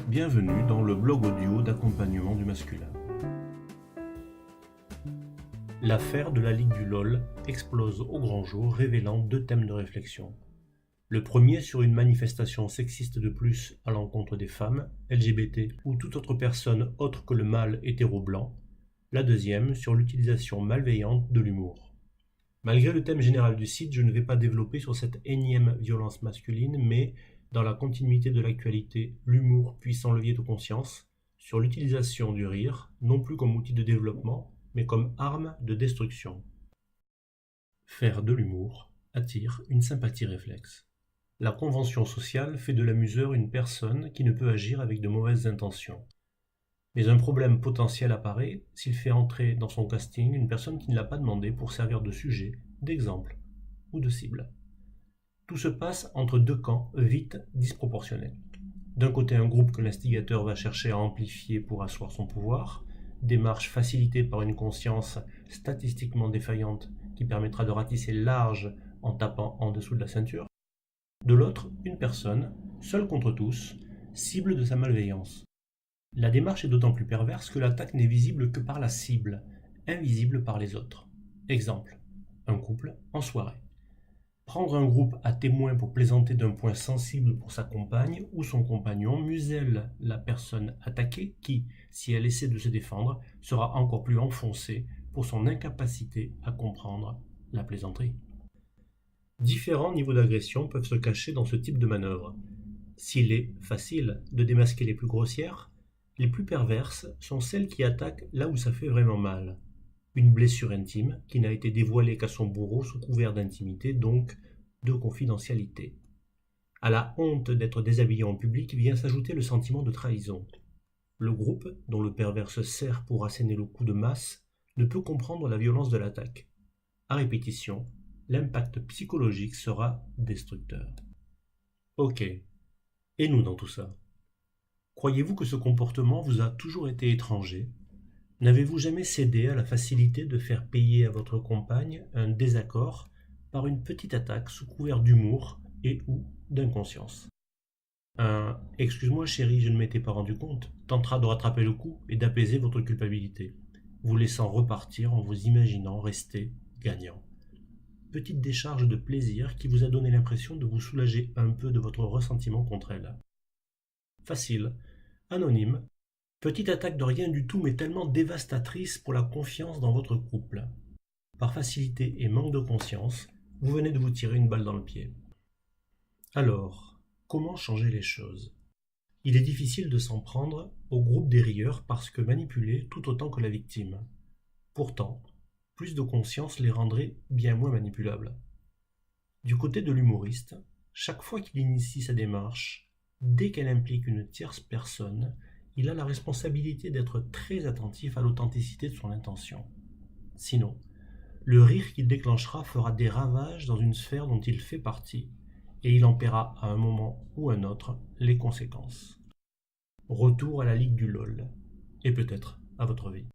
Bienvenue dans le blog audio d'accompagnement du masculin. L'affaire de la Ligue du LOL explose au grand jour, révélant deux thèmes de réflexion. Le premier sur une manifestation sexiste de plus à l'encontre des femmes, LGBT ou toute autre personne autre que le mâle hétéro-blanc. La deuxième sur l'utilisation malveillante de l'humour. Malgré le thème général du site, je ne vais pas développer sur cette énième violence masculine, mais dans la continuité de l'actualité, l'humour puissant levier de conscience, sur l'utilisation du rire, non plus comme outil de développement, mais comme arme de destruction. Faire de l'humour attire une sympathie réflexe. La convention sociale fait de l'amuseur une personne qui ne peut agir avec de mauvaises intentions. Mais un problème potentiel apparaît s'il fait entrer dans son casting une personne qui ne l'a pas demandé pour servir de sujet, d'exemple ou de cible. Tout se passe entre deux camps vite disproportionnés. D'un côté, un groupe que l'instigateur va chercher à amplifier pour asseoir son pouvoir, démarche facilitée par une conscience statistiquement défaillante qui permettra de ratisser large en tapant en dessous de la ceinture. De l'autre, une personne, seule contre tous, cible de sa malveillance. La démarche est d'autant plus perverse que l'attaque n'est visible que par la cible, invisible par les autres. Exemple, un couple en soirée. Prendre un groupe à témoin pour plaisanter d'un point sensible pour sa compagne ou son compagnon muselle la personne attaquée qui, si elle essaie de se défendre, sera encore plus enfoncée pour son incapacité à comprendre la plaisanterie. Différents niveaux d'agression peuvent se cacher dans ce type de manœuvre. S'il est facile de démasquer les plus grossières, les plus perverses sont celles qui attaquent là où ça fait vraiment mal. Une blessure intime qui n'a été dévoilée qu'à son bourreau sous couvert d'intimité, donc de confidentialité. À la honte d'être déshabillé en public vient s'ajouter le sentiment de trahison. Le groupe, dont le pervers se sert pour asséner le coup de masse, ne peut comprendre la violence de l'attaque. À répétition, l'impact psychologique sera destructeur. Ok, et nous dans tout ça? Croyez-vous que ce comportement vous a toujours été étranger ? N'avez-vous jamais cédé à la facilité de faire payer à votre compagne un désaccord par une petite attaque sous couvert d'humour et ou d'inconscience ? Un « excuse-moi chérie, je ne m'étais pas rendu compte » tentera de rattraper le coup et d'apaiser votre culpabilité, vous laissant repartir en vous imaginant rester gagnant. Petite décharge de plaisir qui vous a donné l'impression de vous soulager un peu de votre ressentiment contre elle. Facile, anonyme, petite attaque de rien du tout mais tellement dévastatrice pour la confiance dans votre couple. Par facilité et manque de conscience, vous venez de vous tirer une balle dans le pied. Alors, comment changer les choses ? Il est difficile de s'en prendre au groupe des rieurs parce que manipulés tout autant que la victime. Pourtant, plus de conscience les rendrait bien moins manipulables. Du côté de l'humoriste, chaque fois qu'il initie sa démarche, dès qu'elle implique une tierce personne, il a la responsabilité d'être très attentif à l'authenticité de son intention. Sinon, le rire qu'il déclenchera fera des ravages dans une sphère dont il fait partie, et il en paiera à un moment ou un autre les conséquences. Retour à la Ligue du LOL, et peut-être à votre vie.